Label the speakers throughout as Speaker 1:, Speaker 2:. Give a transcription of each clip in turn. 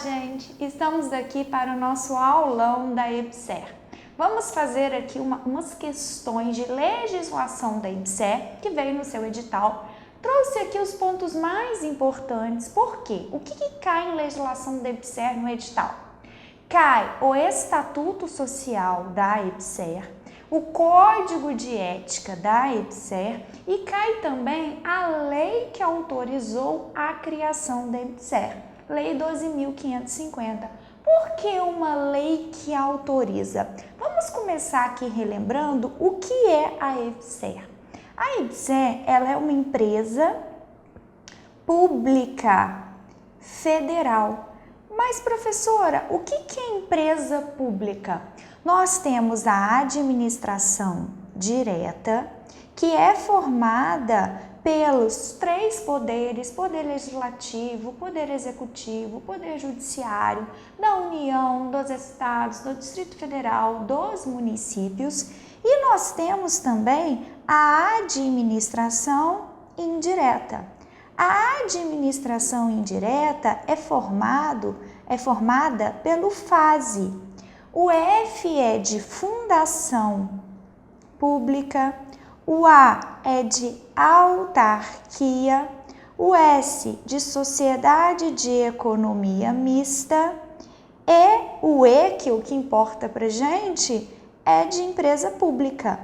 Speaker 1: gente! Estamos aqui para o nosso aulão da EBSER. Vamos fazer aqui umas questões de legislação da EBSER que veio no seu edital. Trouxe aqui os pontos mais importantes. Por quê? O que cai em legislação da EBSER no edital? Cai o Estatuto Social da EBSER, o Código de Ética da EBSER e cai também a lei que autorizou a criação da EBSER, Lei 12.550. Por que uma lei que autoriza? Vamos começar aqui relembrando o que é a EBSER. A EBSER, ela é uma empresa pública federal. Mas, professora, o que é empresa pública? Nós temos a administração direta, que é formada pelos três poderes: poder legislativo, poder executivo, poder judiciário, da União, dos estados, do Distrito Federal, dos municípios. E nós temos também a administração indireta. A administração indireta é formada pelo FASE. O F é de fundação pública, o A é de autarquia, o S de sociedade de economia mista e o E, que é o que importa pra gente, é de empresa pública.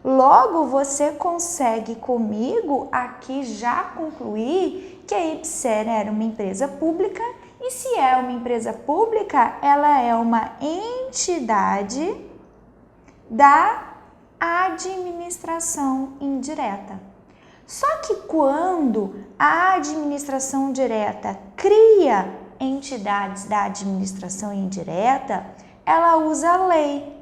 Speaker 1: Logo, você consegue comigo aqui já concluir que a EBSER era uma empresa pública e, se é uma empresa pública, ela é uma entidade da administração indireta. Só que quando a administração direta cria entidades da administração indireta, ela usa a lei.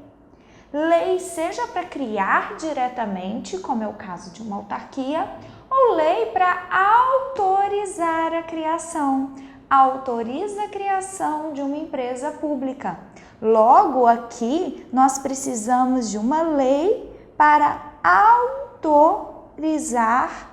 Speaker 1: Lei seja para criar diretamente, como é o caso de uma autarquia, ou lei para autorizar a criação. Autoriza a criação de uma empresa pública. Logo, aqui, nós precisamos de uma lei para autorizar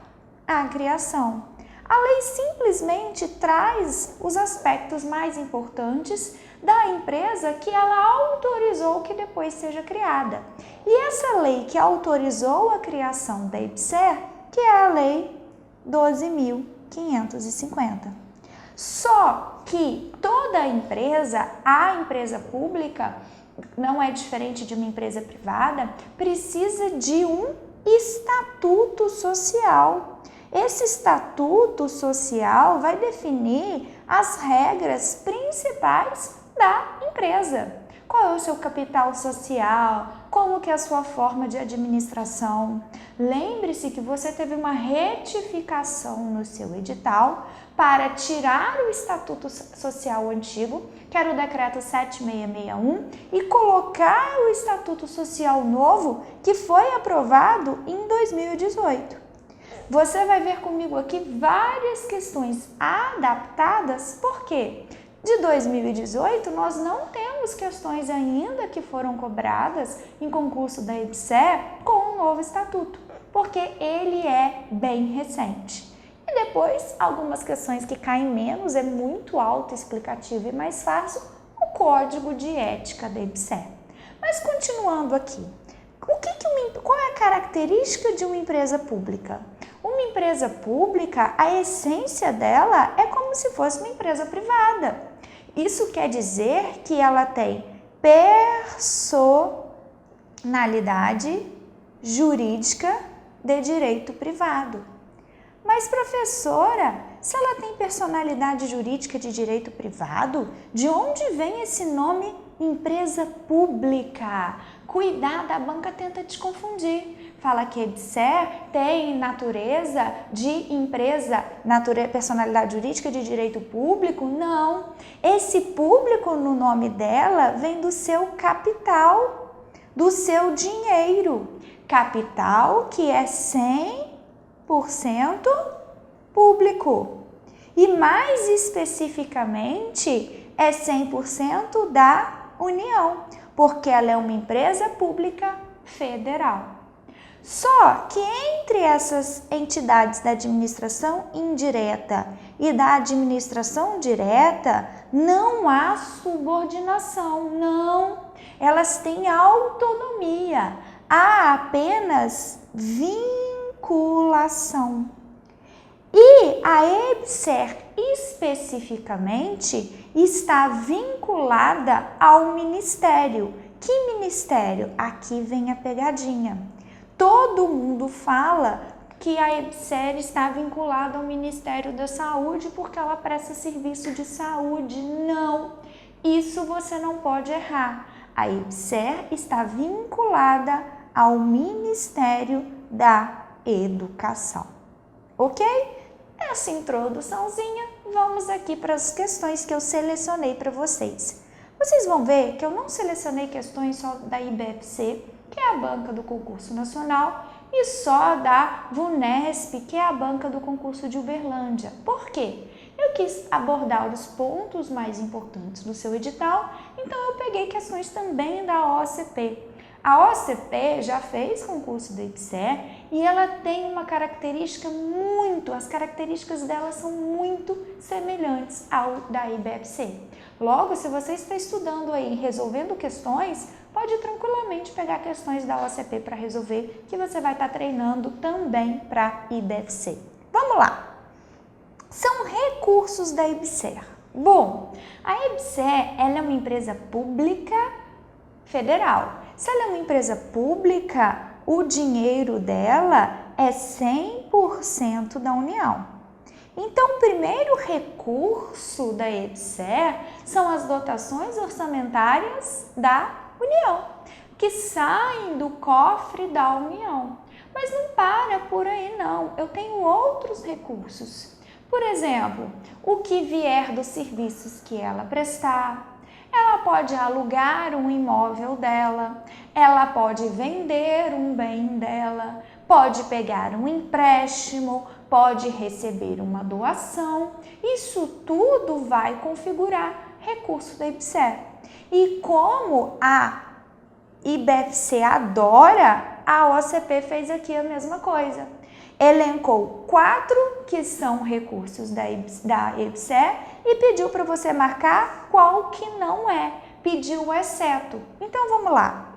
Speaker 1: a criação. A lei simplesmente traz os aspectos mais importantes da empresa que ela autorizou que depois seja criada. E essa lei que autorizou a criação da EBSER, que é a Lei 12.550. Só que toda empresa, a empresa pública, não é diferente de uma empresa privada, precisa de um estatuto social. Esse estatuto social vai definir as regras principais da empresa. Qual é o seu capital social? Como que é a sua forma de administração? Lembre-se que você teve uma retificação no seu edital para tirar o Estatuto Social antigo, que era o Decreto 7661, e colocar o Estatuto Social novo, que foi aprovado em 2018. Você vai ver comigo aqui várias questões adaptadas, por quê? De 2018, nós não temos questões ainda que foram cobradas em concurso da EBSER com o novo estatuto, porque ele é bem recente. E depois, algumas questões que caem menos, é muito autoexplicativo e mais fácil, o Código de Ética da EBSER. Mas continuando aqui, qual é a característica de uma empresa pública? Uma empresa pública, a essência dela é como se fosse uma empresa privada. Isso quer dizer que ela tem personalidade jurídica de direito privado. Mas, professora, se ela tem personalidade jurídica de direito privado, de onde vem esse nome empresa pública? Cuidado, a banca tenta te confundir. Fala que a EBSER tem natureza de empresa, personalidade jurídica de direito público. Não, esse público no nome dela vem do seu capital, do seu dinheiro. Capital que é 100% público. E mais especificamente é 100% da União, porque ela é uma empresa pública federal. Só que entre essas entidades da administração indireta e da administração direta, não há subordinação, não. Elas têm autonomia, há apenas vinculação. E a EBSER, especificamente, está vinculada ao Ministério. Que ministério? Aqui vem a pegadinha. Todo mundo fala que a EBSER está vinculada ao Ministério da Saúde porque ela presta serviço de saúde. Não, isso você não pode errar. A EBSER está vinculada ao Ministério da Educação. Ok? Essa introduçãozinha, vamos aqui para as questões que eu selecionei para vocês. Vocês vão ver que eu não selecionei questões só da IBFC, que é a banca do concurso nacional, e só da VUNESP, que é a banca do concurso de Uberlândia. Por quê? Eu quis abordar os pontos mais importantes do seu edital, então eu peguei questões também da OCP. A OCP já fez concurso da IBSER e ela tem uma característica as características dela são muito semelhantes ao da IBFC. Logo, se você está estudando aí, resolvendo questões, pode tranquilamente pegar questões da OCP para resolver, que você vai estar treinando também para IBFC. Vamos lá! São recursos da IBSER. Bom, a IBSER ela é uma empresa pública federal. Se ela é uma empresa pública, o dinheiro dela é 100% da União. Então, o primeiro recurso da IBSER são as dotações orçamentárias da União, que saem do cofre da União. Mas não para por aí não, eu tenho outros recursos. Por exemplo, o que vier dos serviços que ela prestar. Ela pode alugar um imóvel dela, ela pode vender um bem dela, pode pegar um empréstimo, pode receber uma doação. Isso tudo vai configurar recurso da IBSER. E como a IBFC adora, a OCP fez aqui a mesma coisa. Elencou 4 que são recursos da IBSER e pediu para você marcar qual que não é, pediu exceto. Então vamos lá.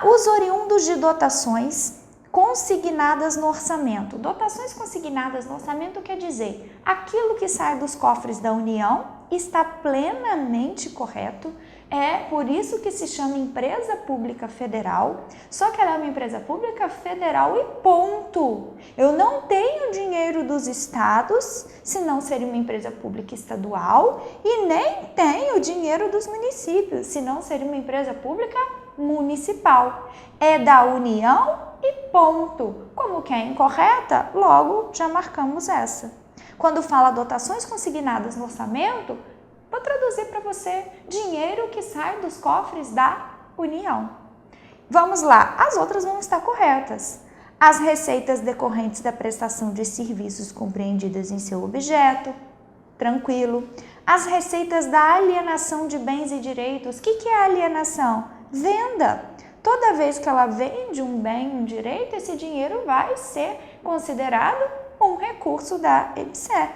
Speaker 1: Os oriundos de dotações consignadas no orçamento. Dotações consignadas no orçamento quer dizer aquilo que sai dos cofres da União está plenamente correto. É por isso que se chama empresa pública federal, só que ela é uma empresa pública federal e ponto. Eu não tenho dinheiro dos estados, senão seria uma empresa pública estadual, e nem tenho dinheiro dos municípios, senão seria uma empresa pública municipal. É da União e ponto. Como que é incorreta, logo já marcamos essa. Quando fala dotações consignadas no orçamento, vou traduzir para você, dinheiro que sai dos cofres da União. Vamos lá, as outras vão estar corretas. As receitas decorrentes da prestação de serviços compreendidas em seu objeto, tranquilo. As receitas da alienação de bens e direitos, o que é alienação? Venda. Toda vez que ela vende um bem, um direito, esse dinheiro vai ser considerado um recurso da IBSER.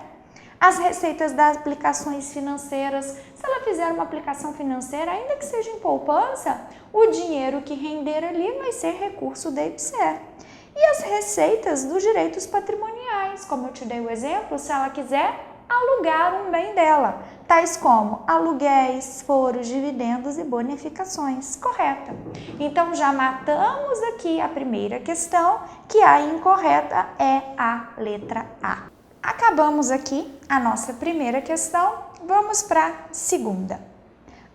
Speaker 1: As receitas das aplicações financeiras, se ela fizer uma aplicação financeira, ainda que seja em poupança, o dinheiro que render ali vai ser recurso da IBSER. E as receitas dos direitos patrimoniais, como eu te dei o exemplo, se ela quiser alugar um bem dela, tais como aluguéis, foros, dividendos e bonificações. Correta. Então, já matamos aqui a primeira questão, que a incorreta é a letra A. Acabamos aqui a nossa primeira questão, vamos para a segunda.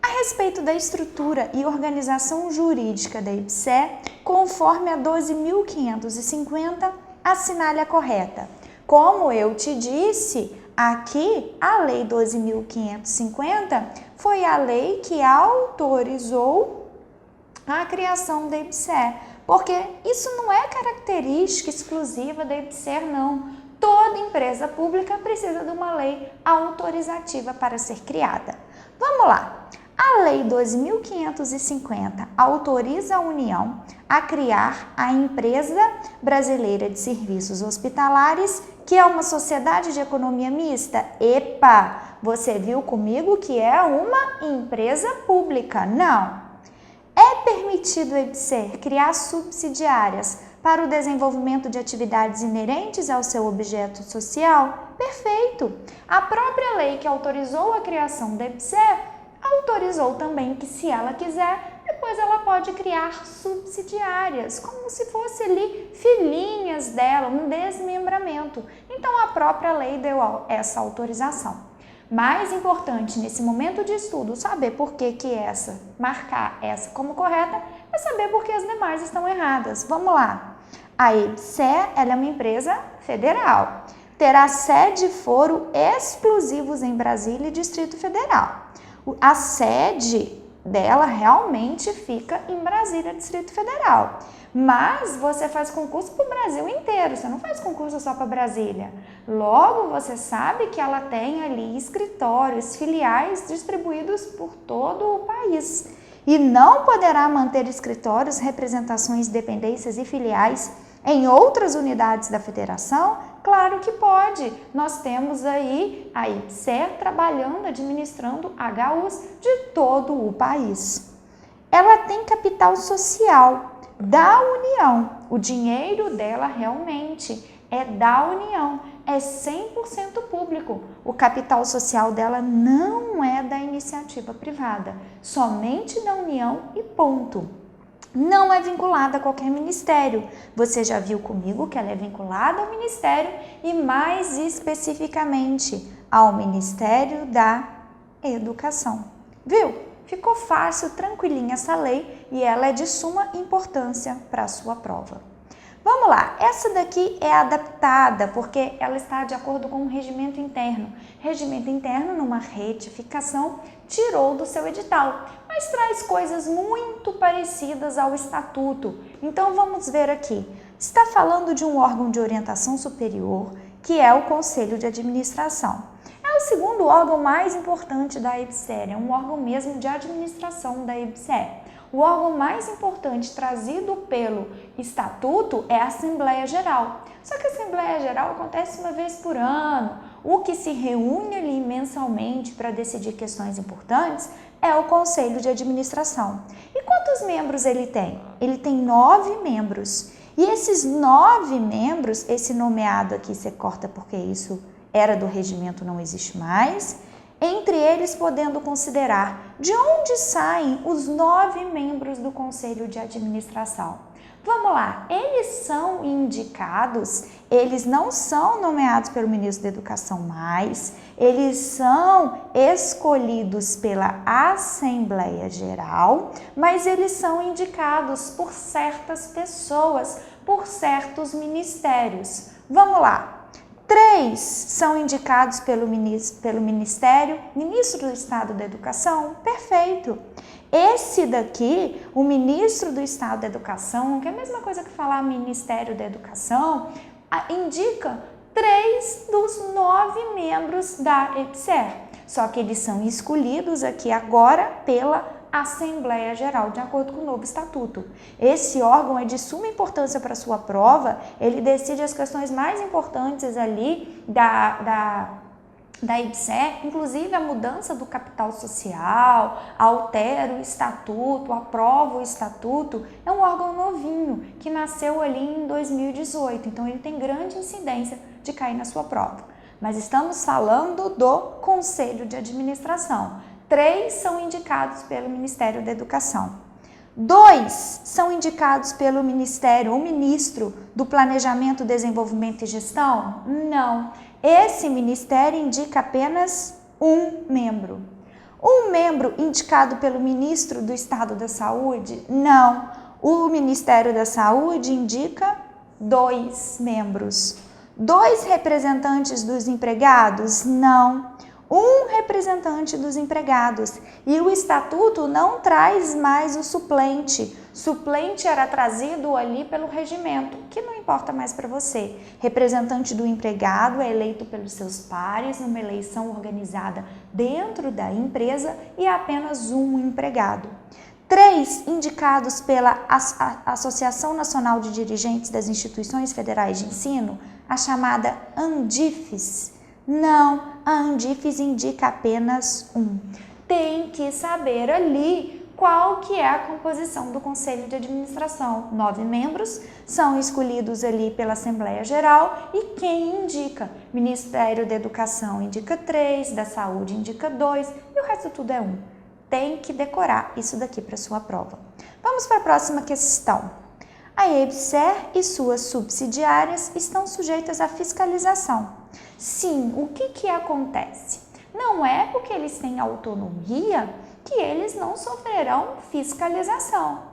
Speaker 1: A respeito da estrutura e organização jurídica da IBSER, conforme a 12.550, assinale a correta. Como eu te disse, aqui a Lei 12.550 foi a lei que autorizou a criação da IBSER, porque isso não é característica exclusiva da IBSER, não. Toda empresa pública precisa de uma lei autorizativa para ser criada. Vamos lá. A Lei 12.550 autoriza a União a criar a Empresa Brasileira de Serviços Hospitalares, que é uma sociedade de economia mista. Epa, você viu comigo que é uma empresa pública? Não. É permitido ao IBSER criar subsidiárias para o desenvolvimento de atividades inerentes ao seu objeto social? Perfeito! A própria lei que autorizou a criação do IBSER autorizou também que, se ela quiser, depois ela pode criar subsidiárias, como se fosse ali filhinhas dela, um desmembramento. Então, a própria lei deu essa autorização. Mais importante nesse momento de estudo, saber por que marcar essa como correta, é saber por que as demais estão erradas. Vamos lá. A IBSER, ela é uma empresa federal. Terá sede e foro exclusivos em Brasília e Distrito Federal. A sede dela realmente fica em Brasília, Distrito Federal. Mas você faz concurso para o Brasil inteiro, você não faz concurso só para Brasília. Logo, você sabe que ela tem ali escritórios, filiais distribuídos por todo o país. E não poderá manter escritórios, representações, dependências e filiais em outras unidades da federação? Claro que pode. Nós temos aí a IBSER trabalhando, administrando HUs de todo o país. Ela tem capital social da União. O dinheiro dela realmente é da União, é 100% público. O capital social dela não é da iniciativa privada, somente da União e ponto. Não é vinculada a qualquer ministério. Você já viu comigo que ela é vinculada ao Ministério e, mais especificamente, ao Ministério da Educação. Viu? Ficou fácil, tranquilinha essa lei e ela é de suma importância para a sua prova. Vamos lá, essa daqui é adaptada porque ela está de acordo com o regimento interno. Regimento interno, numa retificação, tirou do seu edital, mas traz coisas muito parecidas ao estatuto. Então vamos ver aqui. Está falando de um órgão de orientação superior, que é o Conselho de Administração. É o segundo órgão mais importante da IBSER, é um órgão mesmo de administração da IBSER. O órgão mais importante trazido pelo estatuto é a Assembleia Geral. Só que a Assembleia Geral acontece uma vez por ano. O que se reúne ali mensalmente para decidir questões importantes é o Conselho de Administração. E quantos membros ele tem? Ele tem 9 membros. E esses 9 membros, esse nomeado aqui você corta porque isso era do regimento, não existe mais. Entre eles, podendo considerar de onde saem os 9 membros do Conselho de Administração. Vamos lá, eles são indicados, eles não são nomeados pelo ministro da Educação mais, eles são escolhidos pela Assembleia Geral, mas eles são indicados por certas pessoas, por certos ministérios. Vamos lá. 3 são indicados pelo Ministério, Ministro do Estado da Educação, perfeito. Esse daqui, o Ministro do Estado da Educação, que é a mesma coisa que falar Ministério da Educação, indica 3 dos 9 membros da IBSER. Só que eles são escolhidos aqui agora pela Assembleia Geral, de acordo com o novo estatuto. Esse órgão é de suma importância para a sua prova, ele decide as questões mais importantes ali da IBSER, inclusive a mudança do capital social, altera o estatuto, aprova o estatuto. É um órgão novinho, que nasceu ali em 2018, então ele tem grande incidência de cair na sua prova. Mas estamos falando do Conselho de Administração. 3 são indicados pelo Ministério da Educação. 2 são indicados pelo Ministério, o Ministro do Planejamento, Desenvolvimento e Gestão? Não. Esse Ministério indica apenas um membro. Um membro indicado pelo Ministro do Estado da Saúde? Não. O Ministério da Saúde indica 2 membros. 2 representantes dos empregados? Não. Um representante dos empregados. E o estatuto não traz mais o suplente. Suplente era trazido ali pelo regimento, que não importa mais para você. Representante do empregado é eleito pelos seus pares numa eleição organizada dentro da empresa e apenas um empregado. 3 indicados pela Associação Nacional de Dirigentes das Instituições Federais de Ensino, a chamada ANDIFES. Não, a ANDIFES indica apenas um. Tem que saber ali qual que é a composição do Conselho de Administração. 9 membros são escolhidos ali pela Assembleia Geral e quem indica? Ministério da Educação indica 3, da Saúde indica 2 e o resto tudo é 1. Tem que decorar isso daqui para sua prova. Vamos para a próxima questão. A EBSER e suas subsidiárias estão sujeitas à fiscalização. Sim, o que acontece? Não é porque eles têm autonomia que eles não sofrerão fiscalização.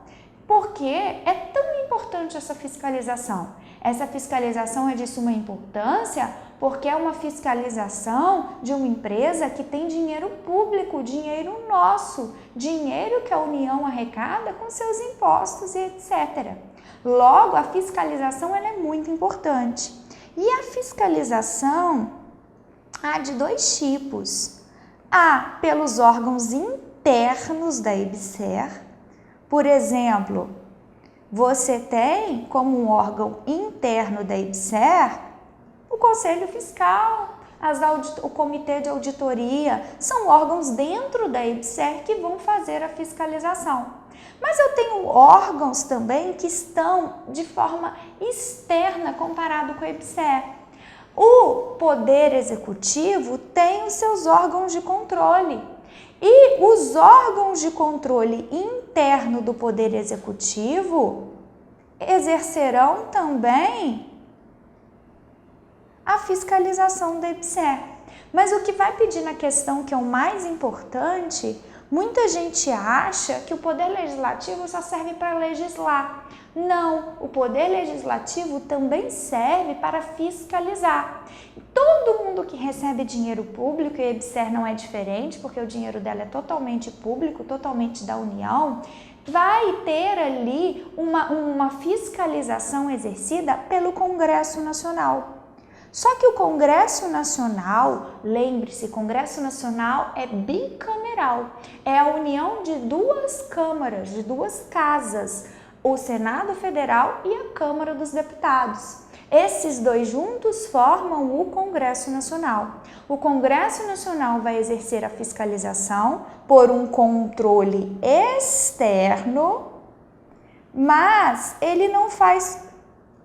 Speaker 1: Porque é tão importante essa fiscalização? Essa fiscalização é de suma importância porque é uma fiscalização de uma empresa que tem dinheiro público, dinheiro nosso, dinheiro que a União arrecada com seus impostos e etc. Logo, a fiscalização ela é muito importante. E a fiscalização há de 2 tipos. Há pelos órgãos internos da EBSER. Por exemplo, você tem como um órgão interno da EBSER o Conselho Fiscal, o Comitê de Auditoria, são órgãos dentro da EBSER que vão fazer a fiscalização. Mas eu tenho órgãos também que estão de forma externa comparado com a EBSER. O Poder Executivo tem os seus órgãos de controle. E os órgãos de controle interno do Poder Executivo exercerão também a fiscalização da EBSER. Mas o que vai pedir na questão que é o mais importante, muita gente acha que o Poder Legislativo só serve para legislar. Não, o Poder Legislativo também serve para fiscalizar. Todo mundo que recebe dinheiro público, e a EBSER não é diferente, porque o dinheiro dela é totalmente público, totalmente da União, vai ter ali uma fiscalização exercida pelo Congresso Nacional. Só que o Congresso Nacional, lembre-se, Congresso Nacional é bicameral, é a união de 2 câmaras, de 2 casas, o Senado Federal e a Câmara dos Deputados. Esses 2 juntos formam o Congresso Nacional. O Congresso Nacional vai exercer a fiscalização por um controle externo, mas ele não faz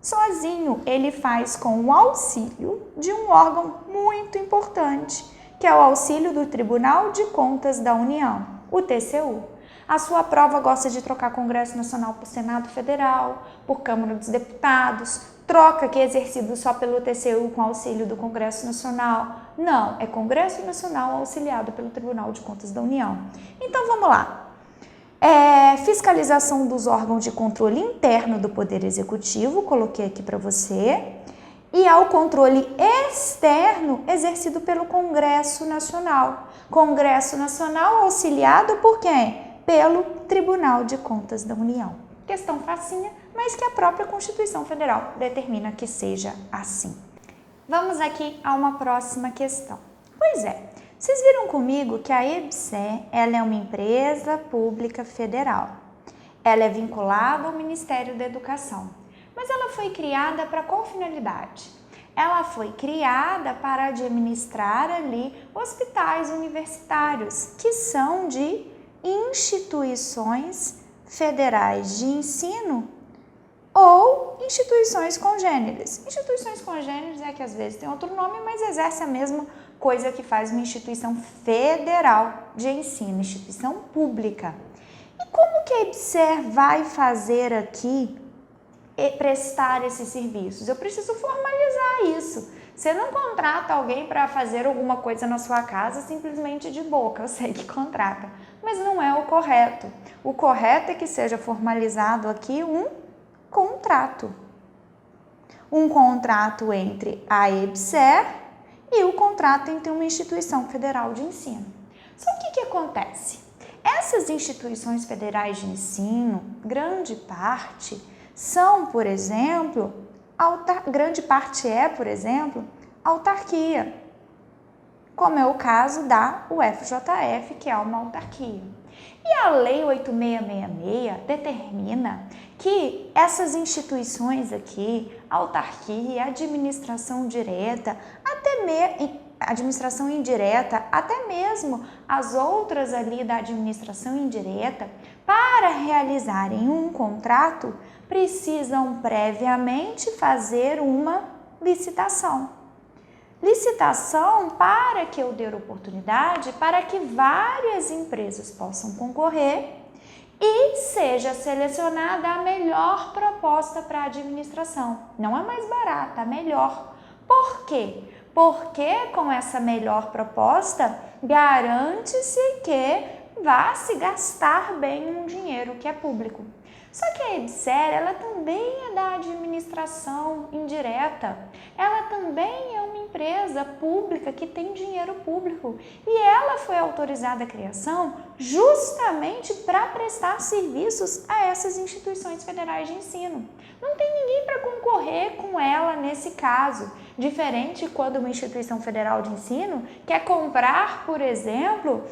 Speaker 1: sozinho, ele faz com o auxílio de um órgão muito importante, que é o auxílio do Tribunal de Contas da União, o TCU. A sua prova gosta de trocar Congresso Nacional por Senado Federal, por Câmara dos Deputados, troca que é exercido só pelo TCU com auxílio do Congresso Nacional. Não, é Congresso Nacional auxiliado pelo Tribunal de Contas da União. Então vamos lá. Fiscalização dos órgãos de controle interno do Poder Executivo, coloquei aqui para você, e ao controle externo exercido pelo Congresso Nacional. Congresso Nacional auxiliado por quem? Pelo Tribunal de Contas da União. Questão facinha, mas que a própria Constituição Federal determina que seja assim. Vamos aqui a uma próxima questão. Pois é, vocês viram comigo que a EBSER ela é uma empresa pública federal. Ela é vinculada ao Ministério da Educação. Mas ela foi criada para qual finalidade? Ela foi criada para administrar ali hospitais universitários, que são de instituições federais de ensino ou instituições congêneres. Instituições congêneres é que às vezes tem outro nome, mas exerce a mesma coisa que faz uma instituição federal de ensino, instituição pública. E como que a EBSER vai fazer aqui e prestar esses serviços? Eu preciso formalizar isso. Você não contrata alguém para fazer alguma coisa na sua casa simplesmente de boca, eu sei que contrata, mas não é o correto. O correto é que seja formalizado aqui um contrato. Um contrato entre a EBSER e o contrato entre uma instituição federal de ensino. Só que acontece? Essas instituições federais de ensino, grande parte são, por exemplo, por exemplo, autarquia, como é o caso da UFJF, que é uma autarquia. E a Lei 8666 determina que essas instituições aqui, autarquia, administração direta, administração indireta, até mesmo as outras ali da administração indireta, para realizarem um contrato, precisam previamente fazer uma licitação. Licitação para que eu dê oportunidade para que várias empresas possam concorrer e seja selecionada a melhor proposta para a administração. Não é mais barata, a melhor. Por quê? Porque com essa melhor proposta, garante-se que vá se gastar bem um dinheiro que é público. Só que a EBSER, ela também é da administração indireta. Ela também é uma empresa pública que tem dinheiro público. E ela foi autorizada à criação justamente para prestar serviços a essas instituições federais de ensino. Não tem ninguém para concorrer com ela nesse caso. Diferente quando uma instituição federal de ensino quer comprar, por exemplo,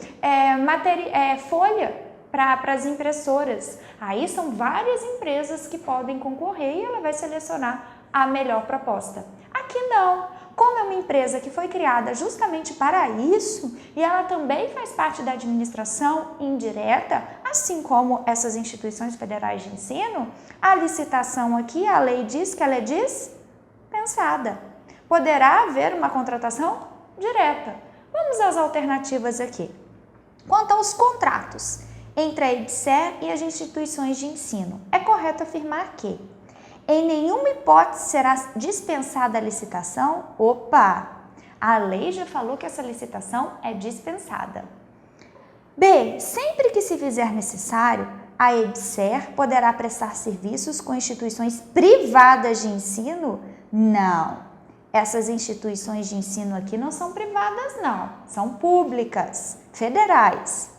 Speaker 1: folha para as impressoras. Aí são várias empresas que podem concorrer e ela vai selecionar a melhor proposta. Aqui não. Como é uma empresa que foi criada justamente para isso e ela também faz parte da administração indireta, assim como essas instituições federais de ensino, a licitação aqui, a lei diz que ela é dispensada. Poderá haver uma contratação direta. Vamos às alternativas aqui. Quanto aos contratos entre a EBSER e as instituições de ensino, é correto afirmar que em nenhuma hipótese será dispensada a licitação? A lei já falou que essa licitação é dispensada. B. Sempre que se fizer necessário, a EBSER poderá prestar serviços com instituições privadas de ensino? Não. Essas instituições de ensino aqui não são privadas, não. São públicas, federais.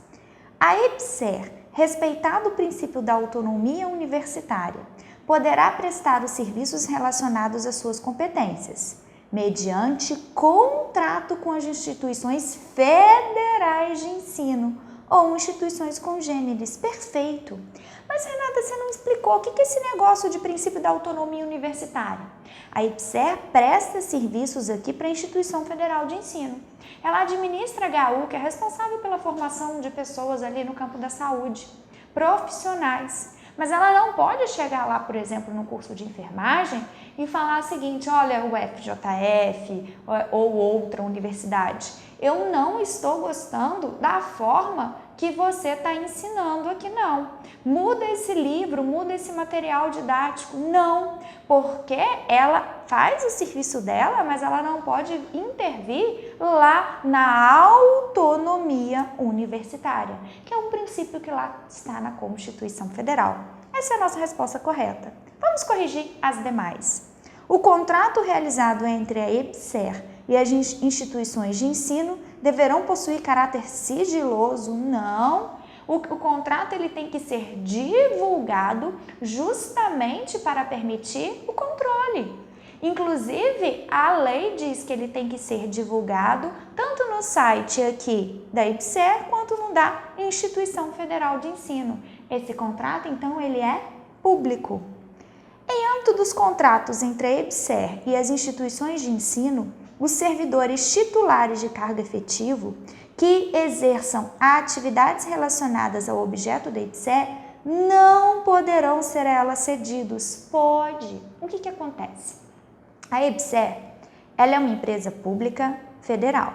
Speaker 1: A EBSER, respeitado o princípio da autonomia universitária, poderá prestar os serviços relacionados às suas competências, mediante contrato com as instituições federais de ensino ou instituições congêneres. Perfeito! Mas, Renata, você não explicou o que é esse negócio de princípio da autonomia universitária. A EBSER presta serviços aqui para a instituição federal de ensino. Ela administra a HU, que é responsável pela formação de pessoas ali no campo da saúde, profissionais. Mas ela não pode chegar lá, por exemplo, no curso de enfermagem e falar o seguinte: olha, o FJF ou outra universidade, eu não estou gostando da forma que você está ensinando aqui, não. Muda esse livro, muda esse material didático. Não, porque ela faz o serviço dela, mas ela não pode intervir lá na autonomia universitária, que é um princípio que lá está na Constituição Federal. Essa é a nossa resposta correta. Vamos corrigir as demais. O contrato realizado entre a EBSER e as instituições de ensino deverão possuir caráter sigiloso? Não. O contrato ele tem que ser divulgado justamente para permitir o controle. Inclusive, a lei diz que ele tem que ser divulgado tanto no site aqui da EBSER quanto no da Instituição Federal de Ensino. Esse contrato, então, ele é público. Em âmbito dos contratos entre a EBSER e as instituições de ensino, os servidores titulares de cargo efetivo que exerçam atividades relacionadas ao objeto da EBSER não poderão ser a ela cedidos. Pode. O que acontece? A EBSER, ela é uma empresa pública federal.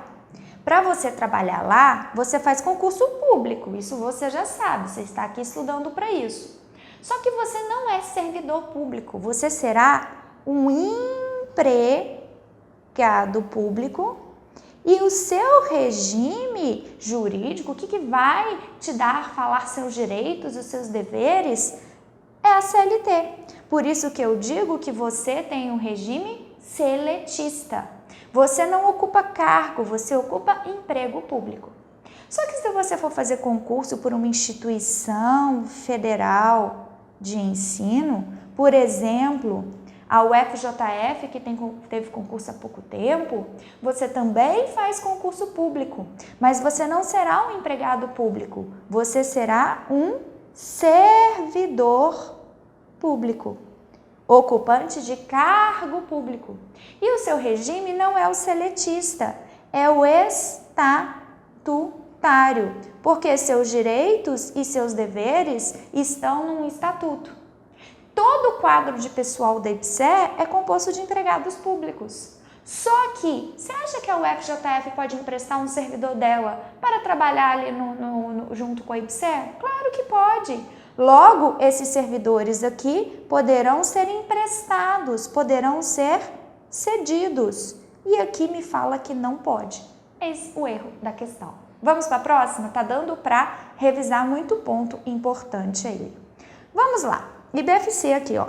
Speaker 1: Para você trabalhar lá, você faz concurso público, isso você já sabe, você está aqui estudando para isso. Só que você não é servidor público, você será um empregado público e o seu regime jurídico, o que vai te dar falar seus direitos, os seus deveres, é a CLT. Por isso que eu digo que você tem um regime seletista. Você não ocupa cargo, você ocupa emprego público. Só que se você for fazer concurso por uma instituição federal de ensino, por exemplo, a UFJF, que teve concurso há pouco tempo, você também faz concurso público, mas você não será um empregado público, você será um servidor público, ocupante de cargo público. E o seu regime não é o seletista, é o estatutário, porque seus direitos e seus deveres estão num estatuto. Todo o quadro de pessoal da IBSE é composto de empregados públicos. Só que, você acha que a UFJF pode emprestar um servidor dela para trabalhar ali junto com a IBSE? Claro que pode. Logo, esses servidores aqui poderão ser emprestados, poderão ser cedidos. E aqui me fala que não pode. Esse é o erro da questão. Vamos para a próxima? Tá dando para revisar muito ponto importante aí. Vamos lá. IBFC aqui, ó.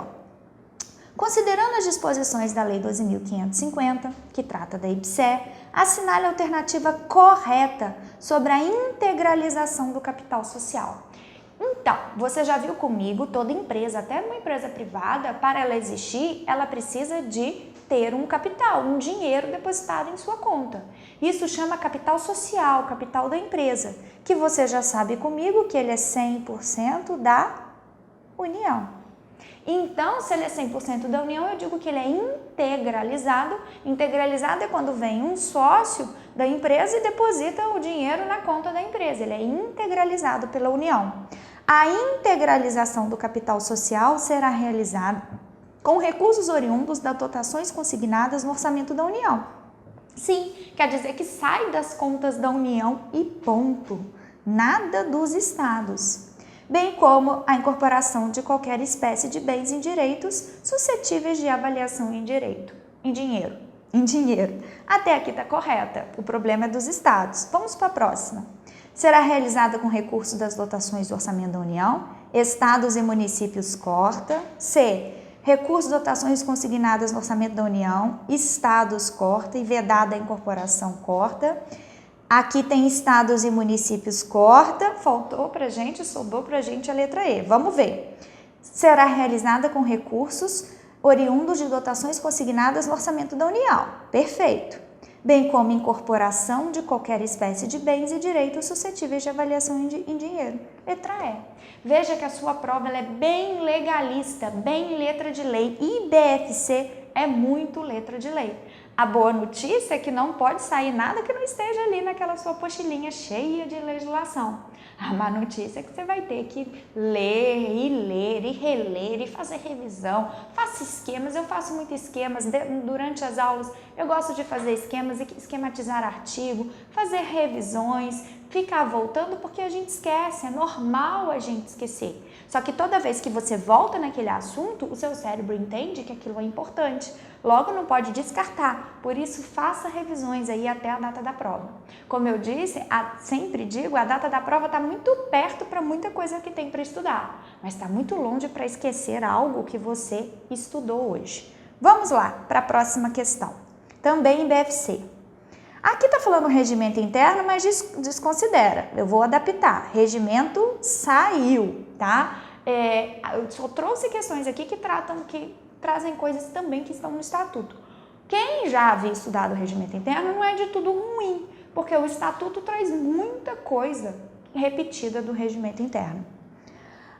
Speaker 1: Considerando as disposições da Lei 12.550, que trata da IBSE, assinale a alternativa correta sobre a integralização do capital social. Então, você já viu comigo, toda empresa, até uma empresa privada, para ela existir, ela precisa de ter um capital, um dinheiro depositado em sua conta. Isso chama capital social, capital da empresa, que você já sabe comigo que ele é 100% da União. Então, se ele é 100% da União, eu digo que ele é integralizado. Integralizado é quando vem um sócio da empresa e deposita o dinheiro na conta da empresa. Ele é integralizado pela União. A integralização do capital social será realizada com recursos oriundos das dotações consignadas no orçamento da União. Sim, quer dizer que sai das contas da União e ponto. Nada dos estados. Bem como a incorporação de qualquer espécie de bens e direitos suscetíveis de avaliação em dinheiro. Até aqui está correta, o problema é dos estados. Vamos para a próxima. Será realizada com recursos das dotações do orçamento da União, estados e municípios corta. C. Recursos e dotações consignadas no orçamento da União, estados corta e vedada a incorporação corta. Aqui tem estados e municípios corta, sobrou pra gente a letra E. Vamos ver. Será realizada com recursos oriundos de dotações consignadas no orçamento da União. Perfeito. Bem como incorporação de qualquer espécie de bens e direitos suscetíveis de avaliação em dinheiro. Letra E. Veja que a sua prova ela é bem legalista, bem letra de lei. IBFC é muito letra de lei. A boa notícia é que não pode sair nada que não esteja ali naquela sua pochilinha cheia de legislação. A má notícia é que você vai ter que ler e reler e fazer revisão. Faça esquemas, eu faço muito esquemas durante as aulas. Eu gosto de fazer esquemas e esquematizar artigo, fazer revisões, ficar voltando porque a gente esquece, é normal a gente esquecer. Só que toda vez que você volta naquele assunto, o seu cérebro entende que aquilo é importante. Logo, não pode descartar. Por isso, faça revisões aí até a data da prova. Como eu disse, sempre digo, a data da prova está muito perto para muita coisa que tem para estudar. Mas está muito longe para esquecer algo que você estudou hoje. Vamos lá para a próxima questão. Também em BFC. Aqui está falando regimento interno, mas desconsidera. Eu vou adaptar. Regimento saiu, tá? Eu só trouxe questões aqui que trazem coisas também que estão no estatuto. Quem já havia estudado o regimento interno não é de tudo ruim, porque o estatuto traz muita coisa repetida do regimento interno.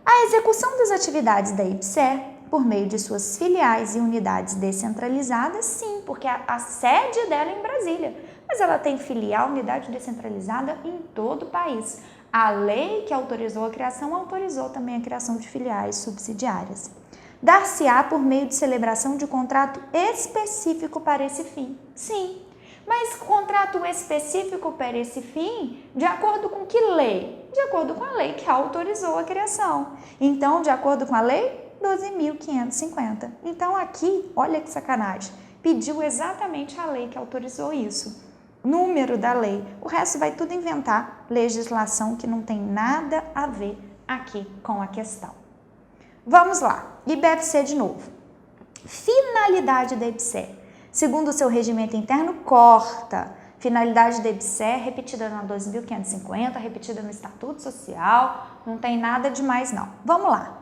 Speaker 1: A execução das atividades da IBSE, por meio de suas filiais e unidades descentralizadas, sim, porque a sede dela é em Brasília, mas ela tem filial, unidade descentralizada em todo o país. A lei que autorizou a criação autorizou também a criação de filiais subsidiárias. Dar-se-á por meio de celebração de contrato específico para esse fim. Sim, mas contrato específico para esse fim, de acordo com que lei? De acordo com a lei que autorizou a criação. Então, de acordo com a lei 12.550. Então, aqui, olha que sacanagem, pediu exatamente a lei que autorizou isso. Número da lei. O resto vai tudo inventar legislação que não tem nada a ver aqui com a questão. Vamos lá, IBFC de novo. Finalidade da IBSE. Segundo o seu regimento interno, corta. Finalidade da EBSER, repetida na 2550, repetida no Estatuto Social, não tem nada demais não. Vamos lá.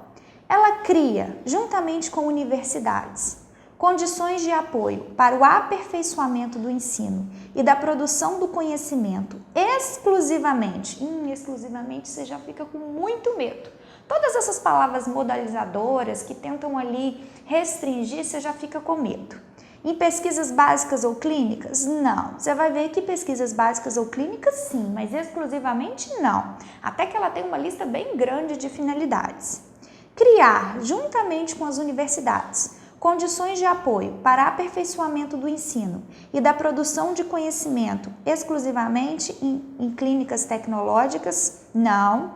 Speaker 1: Ela cria, juntamente com universidades, condições de apoio para o aperfeiçoamento do ensino e da produção do conhecimento exclusivamente. Exclusivamente você já fica com muito medo. Todas essas palavras modalizadoras que tentam ali restringir, você já fica com medo. Em pesquisas básicas ou clínicas? Não. Você vai ver que pesquisas básicas ou clínicas sim, mas exclusivamente não. Até que ela tem uma lista bem grande de finalidades. Criar, juntamente com as universidades, condições de apoio para aperfeiçoamento do ensino e da produção de conhecimento exclusivamente em clínicas tecnológicas? Não.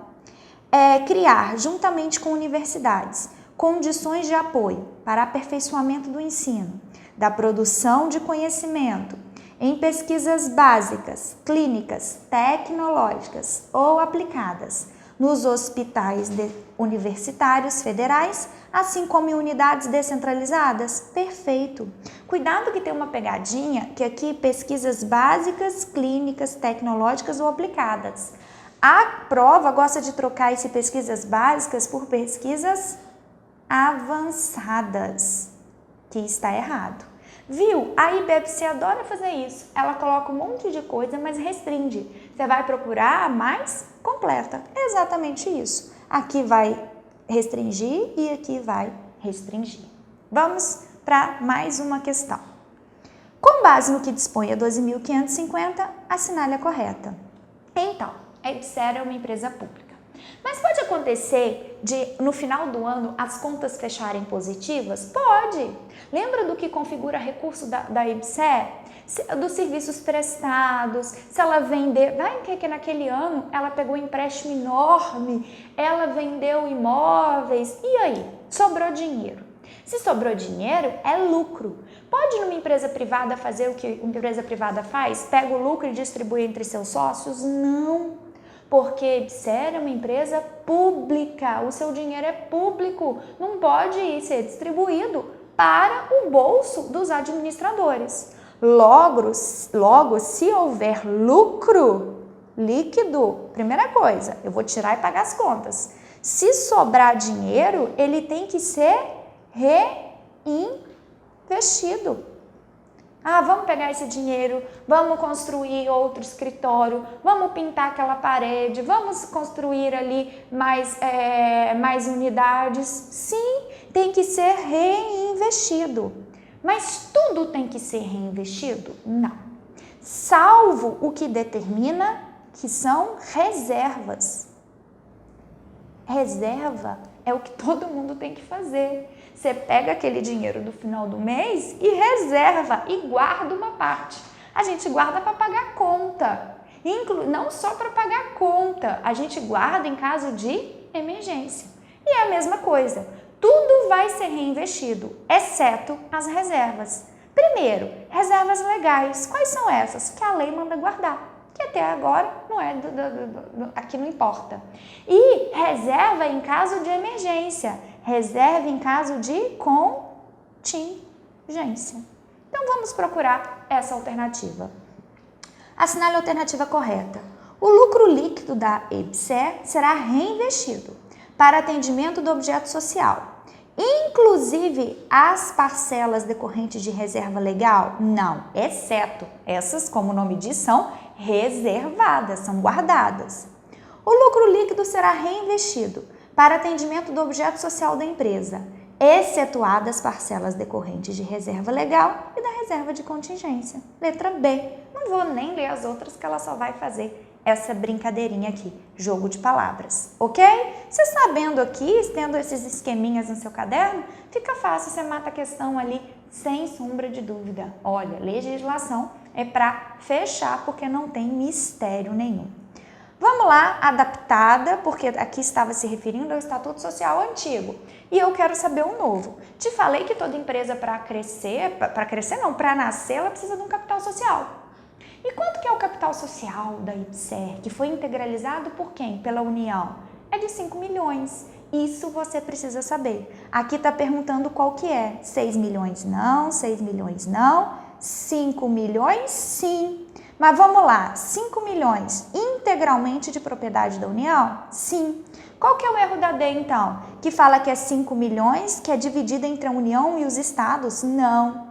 Speaker 1: Criar, juntamente com universidades, condições de apoio para aperfeiçoamento do ensino, da produção de conhecimento em pesquisas básicas, clínicas, tecnológicas ou aplicadas nos hospitais universitários federais, assim como em unidades descentralizadas? Perfeito. Cuidado que tem uma pegadinha, que aqui pesquisas básicas, clínicas, tecnológicas ou aplicadas. A prova gosta de trocar esse pesquisas básicas por pesquisas avançadas, que está errado. Viu? A IBEPC adora fazer isso. Ela coloca um monte de coisa, mas restringe. Você vai procurar a mais completa. É exatamente isso. Aqui vai restringir e aqui vai restringir. Vamos para mais uma questão. Com base no que dispõe a 12.550, assinale a correta. Então, a EBSER é uma empresa pública. Mas pode acontecer de, no final do ano, as contas fecharem positivas? Pode! Lembra do que configura recurso da EBSER? Dos serviços prestados, se ela vender... Vai que naquele ano ela pegou um empréstimo enorme, ela vendeu imóveis, e aí? Sobrou dinheiro. Se sobrou dinheiro, é lucro. Pode numa empresa privada fazer o que uma empresa privada faz? Pega o lucro e distribui entre seus sócios? Não. Porque a EBSER é uma empresa pública, o seu dinheiro é público, não pode ser distribuído para o bolso dos administradores. Logo, se houver lucro líquido, primeira coisa, eu vou tirar e pagar as contas. Se sobrar dinheiro, ele tem que ser reinvestido. Vamos pegar esse dinheiro, vamos construir outro escritório, vamos pintar aquela parede, vamos construir ali mais unidades. Sim, tem que ser reinvestido. Mas tudo tem que ser reinvestido? Não. Salvo o que determina que são reservas. Reserva é o que todo mundo tem que fazer. Você pega aquele dinheiro do final do mês e reserva e guarda uma parte. A gente guarda para pagar conta, não só para pagar conta, a gente guarda em caso de emergência. E é a mesma coisa, tudo vai ser reinvestido, exceto as reservas. Primeiro, reservas legais. Quais são essas? Que a lei manda guardar. Que até agora não é aqui não importa. E reserva em caso de emergência, reserva em caso de contingência. Então vamos procurar essa alternativa. Assinale a alternativa correta. O lucro líquido da EBSER será reinvestido para atendimento do objeto social. Inclusive as parcelas decorrentes de reserva legal? Não, exceto essas, como o nome diz, são reservadas, são guardadas. O lucro líquido será reinvestido para atendimento do objeto social da empresa, excetuadas parcelas decorrentes de reserva legal e da reserva de contingência. Letra B. Não vou nem ler as outras, que ela só vai fazer essa brincadeirinha aqui, jogo de palavras, ok? Você sabendo aqui, tendo esses esqueminhas no seu caderno, fica fácil, você mata a questão ali sem sombra de dúvida. Olha, legislação é para fechar, porque não tem mistério nenhum. Vamos lá, adaptada, porque aqui estava se referindo ao Estatuto Social antigo. E eu quero saber o novo. Te falei que toda empresa para nascer, ela precisa de um capital social. E quanto que é o capital social da EBSER, que foi integralizado por quem? Pela União? É de 5 milhões. Isso você precisa saber. Aqui está perguntando qual que é. 6 milhões não, 6 milhões não, 5 milhões sim. Mas vamos lá, 5 milhões integralmente de propriedade da União? Sim. Qual que é o erro da D, então? Que fala que é 5 milhões, que é dividida entre a União e os estados? Não.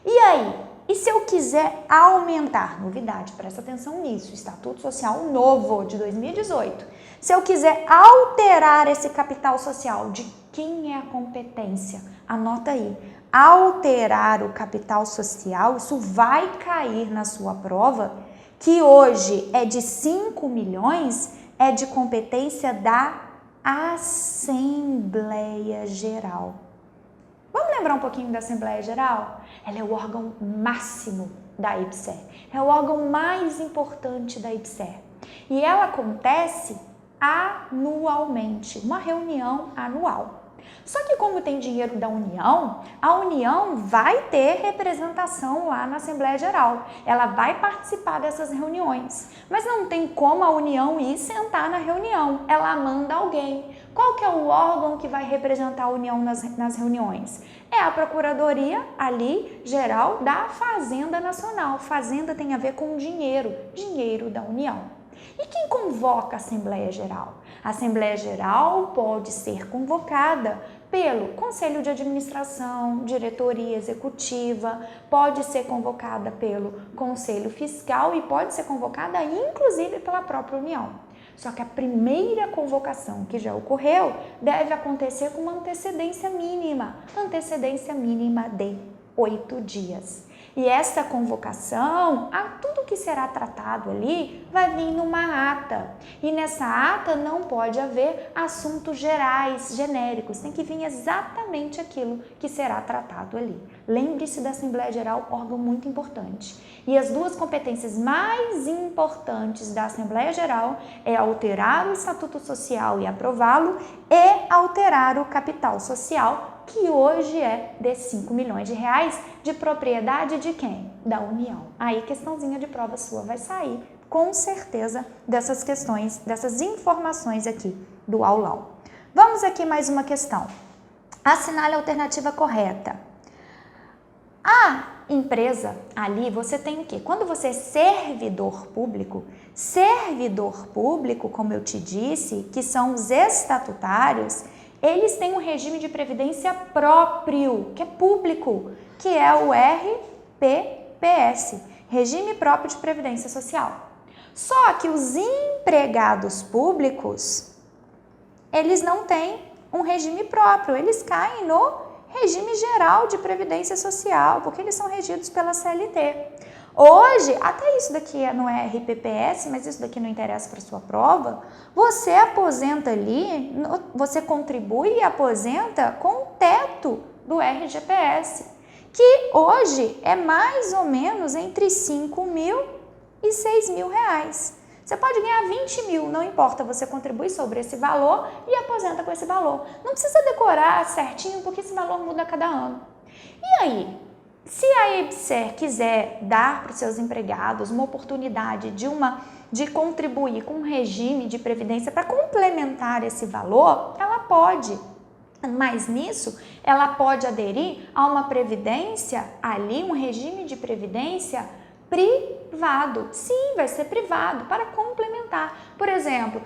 Speaker 1: E aí? E se eu quiser aumentar? Novidade, presta atenção nisso, Estatuto Social novo de 2018. Se eu quiser alterar esse capital social, de quem é a competência? Anota aí. Alterar o capital social, isso vai cair na sua prova, que hoje é de 5 milhões, é de competência da Assembleia Geral. Vamos lembrar um pouquinho da Assembleia Geral? Ela é o órgão máximo da IBSER, é o órgão mais importante da IBSER. E ela acontece anualmente, uma reunião anual. Só que como tem dinheiro da União, a União vai ter representação lá na Assembleia Geral. Ela vai participar dessas reuniões. Mas não tem como a União ir sentar na reunião. Ela manda alguém. Qual que é o órgão que vai representar a União nas reuniões? É a Procuradoria ali, geral, da Fazenda Nacional. Fazenda tem a ver com dinheiro, dinheiro da União. E quem convoca a Assembleia Geral? A Assembleia Geral pode ser convocada pelo Conselho de Administração, Diretoria Executiva, pode ser convocada pelo Conselho Fiscal e pode ser convocada inclusive pela própria União. Só que a primeira convocação que já ocorreu deve acontecer com uma antecedência mínima de 8 dias. E essa convocação, tudo que será tratado ali vai vir numa ata. E nessa ata não pode haver assuntos gerais, genéricos. Tem que vir exatamente aquilo que será tratado ali. Lembre-se da Assembleia Geral, órgão muito importante. E as duas competências mais importantes da Assembleia Geral é alterar o Estatuto Social e aprová-lo e alterar o capital social, que hoje é de 5 milhões de reais, de propriedade de quem? Da União. Aí questãozinha de prova sua vai sair, com certeza, dessas questões, dessas informações aqui do aulão. Vamos aqui mais uma questão. Assinale a alternativa correta. A empresa, ali você tem o quê? Quando você é servidor público, como eu te disse, que são os estatutários, eles têm um regime de previdência próprio, que é público, que é o RPPS, Regime Próprio de Previdência Social. Só que os empregados públicos, eles não têm um regime próprio, eles caem no regime geral de previdência social, porque eles são regidos pela CLT. Hoje, até isso daqui não é RPPS, mas isso daqui não interessa para sua prova, você aposenta ali, você contribui e aposenta com o teto do RGPS, que hoje é mais ou menos entre 5 mil e 6 mil reais. Você pode ganhar 20 mil, não importa, você contribui sobre esse valor e aposenta com esse valor. Não precisa decorar certinho, porque esse valor muda a cada ano. E aí? Se a IBSER quiser dar para os seus empregados uma oportunidade de contribuir com um regime de previdência para complementar esse valor, ela pode. Mas nisso, ela pode aderir a uma previdência ali, um regime de previdência privado. Sim, vai ser privado para complementar. Por exemplo,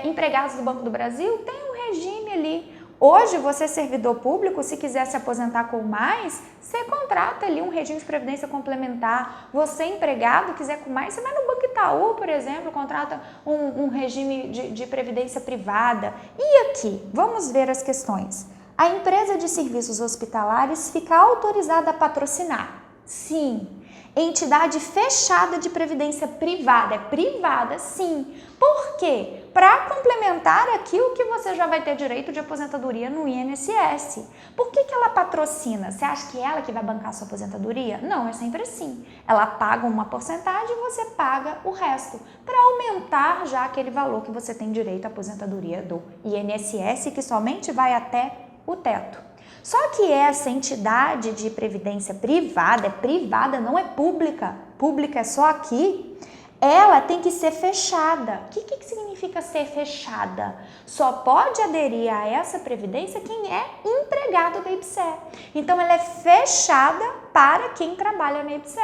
Speaker 1: empregados do Banco do Brasil têm um regime ali. Hoje, você servidor público, se quiser se aposentar com mais, você contrata ali um regime de previdência complementar. Você, empregado, quiser com mais, você vai no Banco Itaú, por exemplo, contrata um regime de previdência privada. E aqui, vamos ver as questões. A empresa de serviços hospitalares fica autorizada a patrocinar? Sim. Entidade fechada de previdência privada? É privada, sim. Por quê? Para complementar aqui o que você já vai ter direito de aposentadoria no INSS. Por que ela patrocina? Você acha que é ela que vai bancar a sua aposentadoria? Não, é sempre assim. Ela paga uma porcentagem e você paga o resto, para aumentar já aquele valor que você tem direito à aposentadoria do INSS, que somente vai até o teto. Só que essa entidade de previdência privada, é privada, não é pública. Pública é só aqui. ela tem que ser fechada. O que significa ser fechada? Só pode aderir a essa previdência quem é empregado da IBSE. Então, ela é fechada para quem trabalha na IBSE.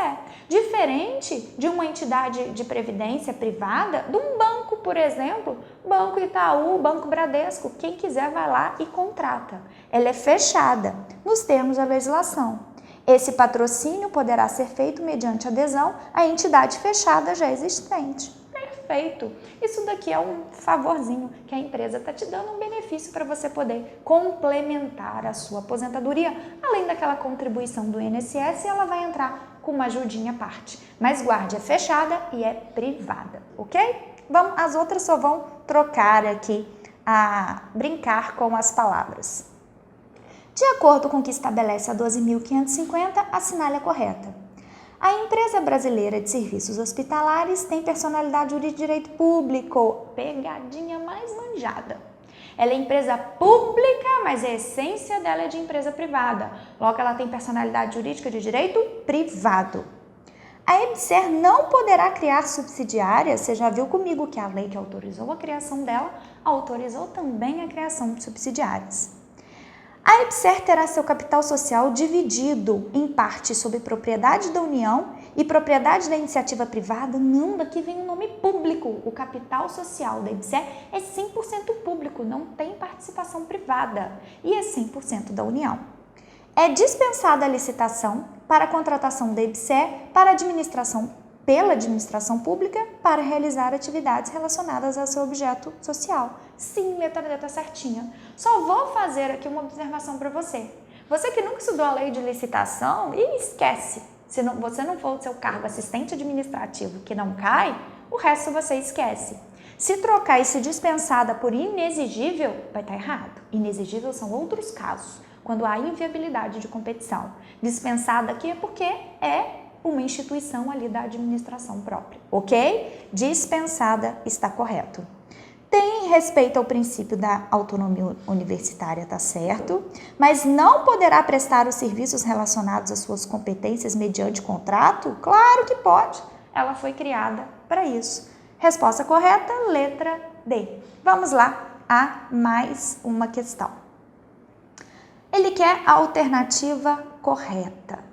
Speaker 1: Diferente de uma entidade de previdência privada, de um banco, por exemplo, Banco Itaú, Banco Bradesco. Quem quiser vai lá e contrata. Ela é fechada nos termos da legislação. Esse patrocínio poderá ser feito mediante adesão à entidade fechada já existente. Perfeito! Isso daqui é um favorzinho que a empresa está te dando, um benefício para você poder complementar a sua aposentadoria. Além daquela contribuição do INSS, ela vai entrar com uma ajudinha à parte. Mas guarde, é fechada e é privada, ok? As outras só vão trocar aqui, brincar com as palavras. De acordo com o que estabelece a 12.550, assinale a correta. A empresa brasileira de serviços hospitalares tem personalidade jurídica de direito público. Pegadinha mais manjada. Ela é empresa pública, mas a essência dela é de empresa privada. Logo, ela tem personalidade jurídica de direito privado. A EBSER não poderá criar subsidiárias. Você já viu comigo que a lei que autorizou a criação dela autorizou também a criação de subsidiárias. A EBSER terá seu capital social dividido em parte sob propriedade da União e propriedade da iniciativa privada. Não, daqui vem o nome público. O capital social da EBSER é 100% público, não tem participação privada e é 100% da União. É dispensada a licitação para a contratação da EBSER pela administração pública para realizar atividades relacionadas ao seu objeto social. Sim, letra D tá certinha. Só vou fazer aqui uma observação para você. Você que nunca estudou a lei de licitação, esquece. Se você não for o seu cargo assistente administrativo que não cai, o resto você esquece. Se trocar esse dispensada por inexigível, vai estar errado. Inexigível são outros casos, quando há inviabilidade de competição. Dispensada aqui é porque é uma instituição ali da administração própria, ok? Dispensada está correto. Tem respeito ao princípio da autonomia universitária, tá certo? Mas não poderá prestar os serviços relacionados às suas competências mediante contrato? Claro que pode. Ela foi criada para isso. Resposta correta, letra D. Vamos lá a mais uma questão. Ele quer a alternativa correta.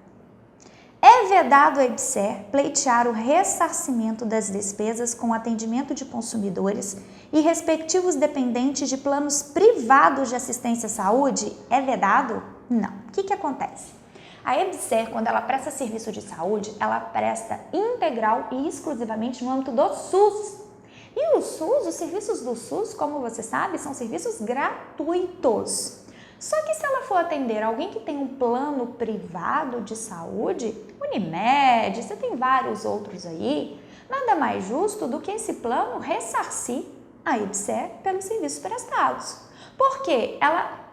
Speaker 1: É vedado à EBSER pleitear o ressarcimento das despesas com atendimento de consumidores e respectivos dependentes de planos privados de assistência à saúde? É vedado? Não. O que acontece? A EBSER, quando ela presta serviço de saúde, ela presta integral e exclusivamente no âmbito do SUS. E o SUS, os serviços do SUS, como você sabe, são serviços gratuitos. Só que se ela for atender alguém que tem um plano privado de saúde, Unimed, você tem vários outros aí, nada mais justo do que esse plano ressarcir a EBSER pelos serviços prestados. Porque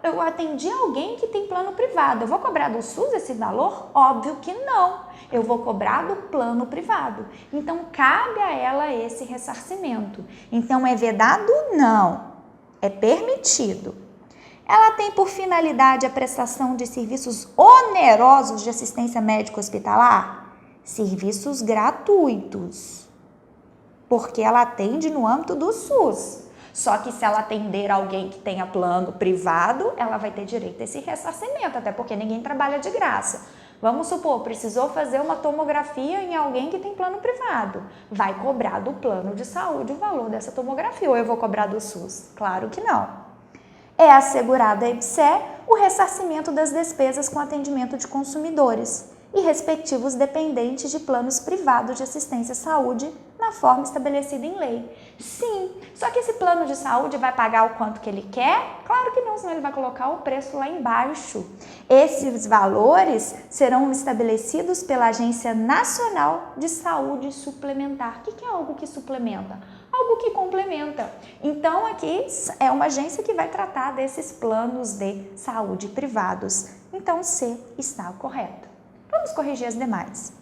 Speaker 1: eu atendi alguém que tem plano privado, eu vou cobrar do SUS esse valor? Óbvio que não, eu vou cobrar do plano privado. Então, cabe a ela esse ressarcimento. Então, é vedado? Não, é permitido. Ela tem por finalidade a prestação de serviços onerosos de assistência médico-hospitalar? Serviços gratuitos, porque ela atende no âmbito do SUS. Só que se ela atender alguém que tenha plano privado, ela vai ter direito a esse ressarcimento, até porque ninguém trabalha de graça. Vamos supor, precisou fazer uma tomografia em alguém que tem plano privado. Vai cobrar do plano de saúde o valor dessa tomografia, ou eu vou cobrar do SUS? Claro que não. É assegurado à EBSER o ressarcimento das despesas com atendimento de consumidores e respectivos dependentes de planos privados de assistência à saúde na forma estabelecida em lei. Sim, só que esse plano de saúde vai pagar o quanto que ele quer? Claro que não, senão ele vai colocar o preço lá embaixo. Esses valores serão estabelecidos pela Agência Nacional de Saúde Suplementar. O que é algo que suplementa? Algo que complementa. Então, aqui é uma agência que vai tratar desses planos de saúde privados. Então, C está correto. Vamos corrigir as demais.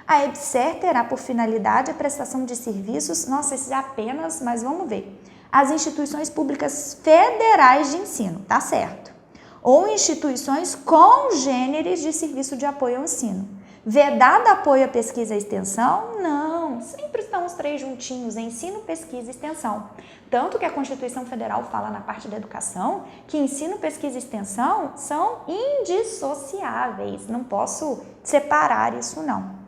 Speaker 1: A EBSER terá por finalidade a prestação de serviços, nossa, esses é apenas, mas vamos ver, as instituições públicas federais de ensino, tá certo? Ou instituições congêneres de serviço de apoio ao ensino. Vedado apoio à pesquisa e extensão? Não. Não, sempre estão os três juntinhos, ensino, pesquisa e extensão. Tanto que a Constituição Federal fala na parte da educação que ensino, pesquisa e extensão são indissociáveis, não posso separar isso não.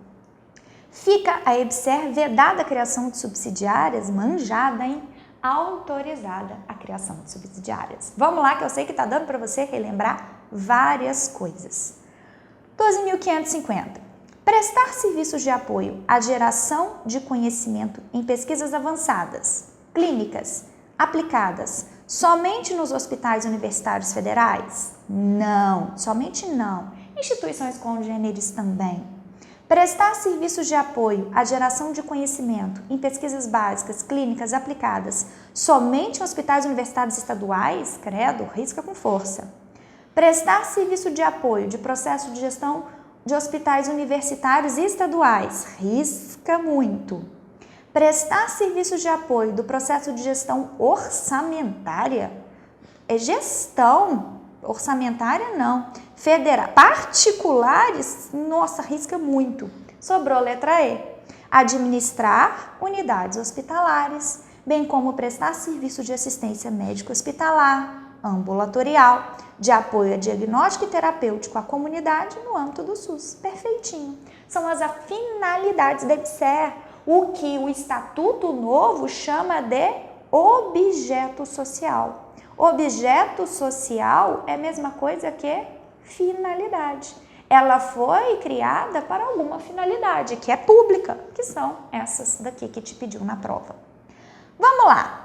Speaker 1: Fica a EBSER vedada a criação de subsidiárias, manjada, hein? Autorizada a criação de subsidiárias. Vamos lá que eu sei que está dando para você relembrar várias coisas. 12.550. Prestar serviços de apoio à geração de conhecimento em pesquisas avançadas, clínicas, aplicadas, somente nos hospitais universitários federais? Não, somente não. Instituições congêneres também. Prestar serviços de apoio à geração de conhecimento em pesquisas básicas, clínicas, aplicadas, somente em hospitais universitários estaduais? Credo, risca com força. Prestar serviço de apoio de processo de gestão de hospitais universitários e estaduais? Risca muito. Prestar serviços de apoio do processo de gestão orçamentária? É gestão orçamentária não. Federal, particulares, nossa, risca muito. Sobrou letra E. Administrar unidades hospitalares, bem como prestar serviço de assistência médico hospitalar, ambulatorial, de apoio a diagnóstico e terapêutico à comunidade no âmbito do SUS. Perfeitinho. São as finalidades da EBSER, o que o Estatuto Novo chama de objeto social. Objeto social é a mesma coisa que finalidade. Ela foi criada para alguma finalidade, que é pública, que são essas daqui que te pediu na prova. Vamos lá.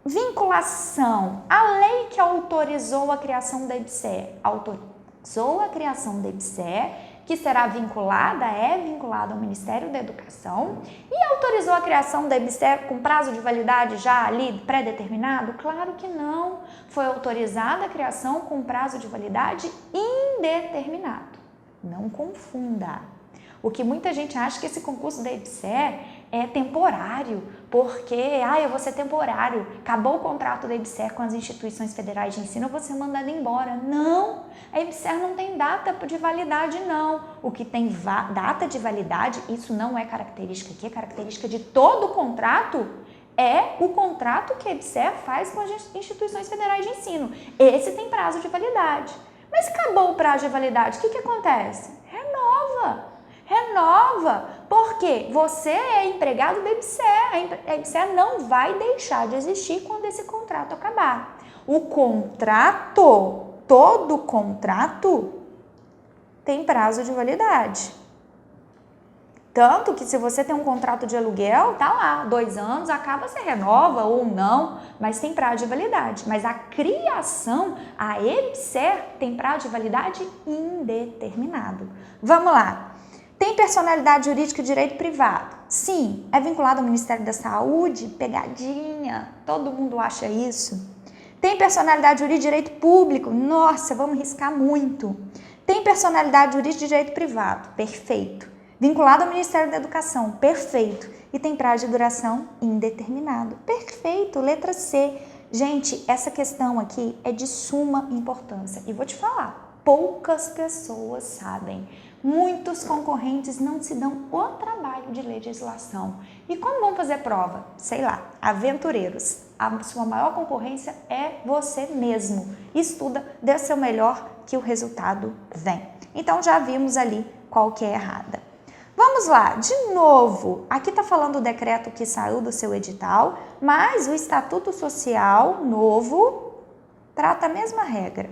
Speaker 1: Vinculação. A lei que autorizou a criação da EBSER, autorizou a criação da EBSER, que será vinculada ao Ministério da Educação, e autorizou a criação da EBSER com prazo de validade já ali pré-determinado? Claro que não. Foi autorizada a criação com prazo de validade indeterminado. Não confunda. O que muita gente acha que esse concurso da EBSER é temporário, porque eu vou ser temporário, acabou o contrato da EBSER com as instituições federais de ensino, eu vou ser mandada embora. Não, a EBSER não tem data de validade não. O que tem data de validade, isso não é característica aqui, é característica de todo o contrato, é o contrato que a EBSER faz com as instituições federais de ensino. Esse tem prazo de validade. Mas acabou o prazo de validade, o que acontece? Renova, porque você é empregado da EBSER, a EBSER não vai deixar de existir quando esse contrato acabar. O contrato, todo contrato, tem prazo de validade. Tanto que se você tem um contrato de aluguel, tá lá, 2 anos, acaba, você renova ou não, mas tem prazo de validade. Mas a criação, a EBSER, tem prazo de validade indeterminado. Vamos lá. Tem personalidade jurídica e direito privado? Sim. É vinculado ao Ministério da Saúde? Pegadinha. Todo mundo acha isso. Tem personalidade jurídica e direito público? Nossa, vamos riscar muito. Tem personalidade jurídica e direito privado? Perfeito. Vinculado ao Ministério da Educação? Perfeito. E tem prazo de duração indeterminado? Perfeito. Letra C. Gente, essa questão aqui é de suma importância. E vou te falar, poucas pessoas sabem. Muitos concorrentes não se dão o trabalho de legislação. E como vão fazer prova? Sei lá, aventureiros. A sua maior concorrência é você mesmo. Estuda, dê o seu melhor que o resultado vem. Então já vimos ali qual que é errada. Vamos lá, de novo, aqui está falando o decreto que saiu do seu edital, mas o Estatuto Social novo trata a mesma regra.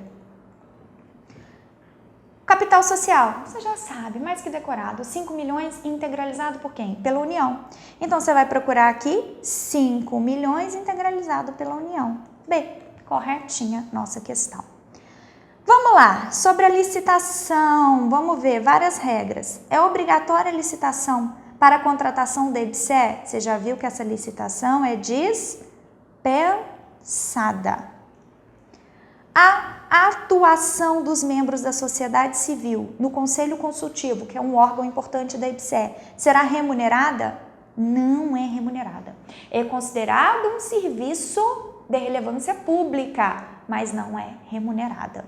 Speaker 1: Capital social, você já sabe, mais que decorado, 5 milhões integralizado por quem? Pela União. Então, você vai procurar aqui 5 milhões integralizado pela União. B, corretinha nossa questão. Vamos lá, sobre a licitação, vamos ver várias regras. É obrigatória a licitação para a contratação da EBSER? Você já viu que essa licitação é dispensada. A atuação dos membros da sociedade civil no Conselho Consultivo, que é um órgão importante da EBSER, será remunerada? Não é remunerada. É considerado um serviço de relevância pública, mas não é remunerada.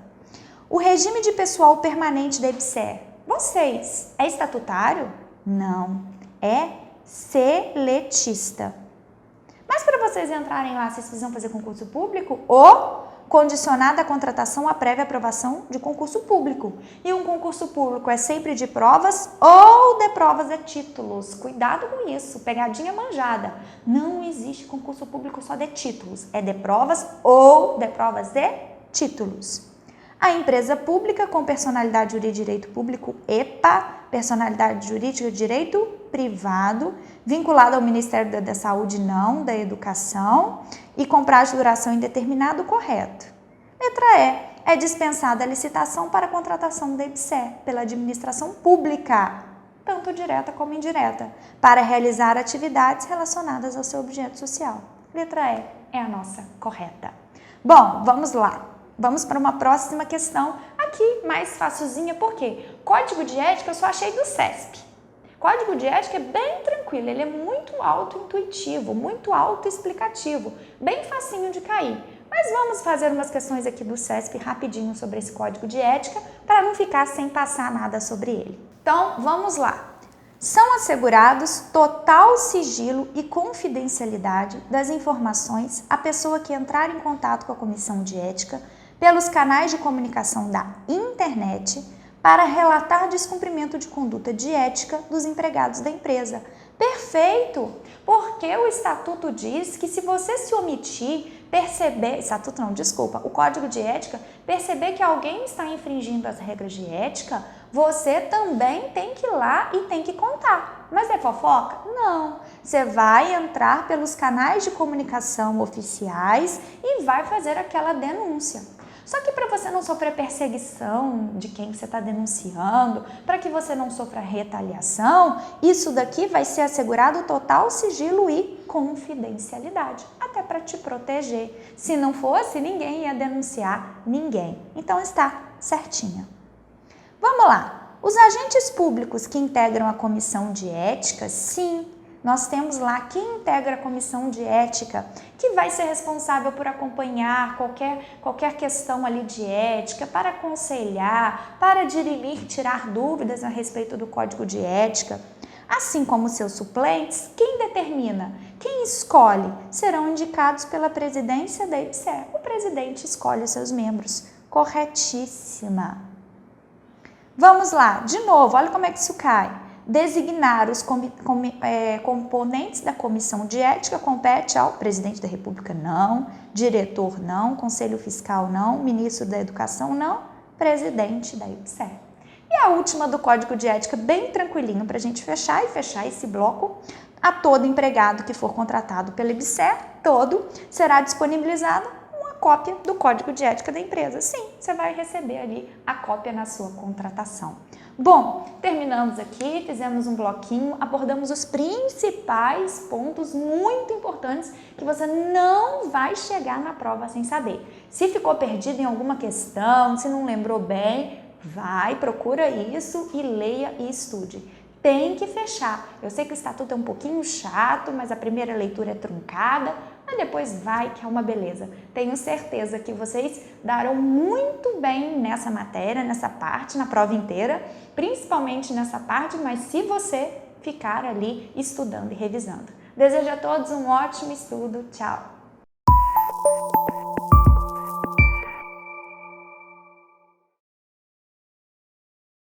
Speaker 1: O regime de pessoal permanente da EBSER, vocês, é estatutário? Não, é seletista. Mas para vocês entrarem lá, vocês precisam fazer concurso público ou condicionada à contratação à prévia aprovação de concurso público. E um concurso público é sempre de provas ou de provas e títulos. Cuidado com isso, pegadinha manjada. Não existe concurso público só de títulos, é de provas ou de provas e títulos. A empresa pública com personalidade jurídica de direito público, EPA, personalidade jurídica de direito privado, vinculada ao Ministério da Saúde, não, da Educação, e com prazo de duração indeterminado, correto. Letra E. É dispensada a licitação para a contratação da IBSER pela administração pública, tanto direta como indireta, para realizar atividades relacionadas ao seu objeto social. Letra E é a nossa correta. Bom, vamos lá. Vamos para uma próxima questão, aqui mais facilzinha, por quê? Código de ética eu só achei do CESP. Código de ética é bem tranquilo, ele é muito auto-intuitivo, muito auto-explicativo, bem facinho de cair. Mas vamos fazer umas questões aqui do CESP rapidinho sobre esse código de ética, para não ficar sem passar nada sobre ele. Então, vamos lá. São assegurados total sigilo e confidencialidade das informações à pessoa que entrar em contato com a comissão de ética pelos canais de comunicação da internet para relatar descumprimento de conduta de ética dos empregados da empresa. Perfeito! Porque o estatuto diz que se você se omitir, o Código de Ética, perceber que alguém está infringindo as regras de ética, você também tem que ir lá e tem que contar. Mas é fofoca? Não. Você vai entrar pelos canais de comunicação oficiais e vai fazer aquela denúncia. Só que para você não sofrer perseguição de quem você está denunciando, para que você não sofra retaliação, isso daqui vai ser assegurado total sigilo e confidencialidade, até para te proteger. Se não fosse, ninguém ia denunciar ninguém. Então está certinho. Vamos lá. Os agentes públicos que integram a comissão de ética, sim, nós temos lá quem integra a comissão de ética, que vai ser responsável por acompanhar qualquer questão ali de ética, para aconselhar, para dirimir, tirar dúvidas a respeito do código de ética. Assim como seus suplentes, quem determina, quem escolhe, serão indicados pela presidência da IBSER. O presidente escolhe os seus membros. Corretíssima. Vamos lá, de novo, olha como é que isso cai. Designar os componentes da comissão de ética compete ao presidente da República, não, diretor, não, conselho fiscal, não, ministro da educação, não, presidente da IBSER. E a última do Código de Ética, bem tranquilinho para a gente fechar esse bloco. A todo empregado que for contratado pela IBSER, será disponibilizada uma cópia do Código de Ética da empresa. Sim, você vai receber ali a cópia na sua contratação. Bom, terminamos aqui, fizemos um bloquinho, abordamos os principais pontos muito importantes que você não vai chegar na prova sem saber. Se ficou perdido em alguma questão, se não lembrou bem, procura isso e leia e estude. Tem que fechar. Eu sei que o estatuto é um pouquinho chato, mas a primeira leitura é truncada, mas depois vai que é uma beleza. Tenho certeza que vocês darão muito bem nessa matéria, nessa parte, na prova inteira, principalmente nessa parte, mas se você ficar ali estudando e revisando. Desejo a todos um ótimo estudo. Tchau!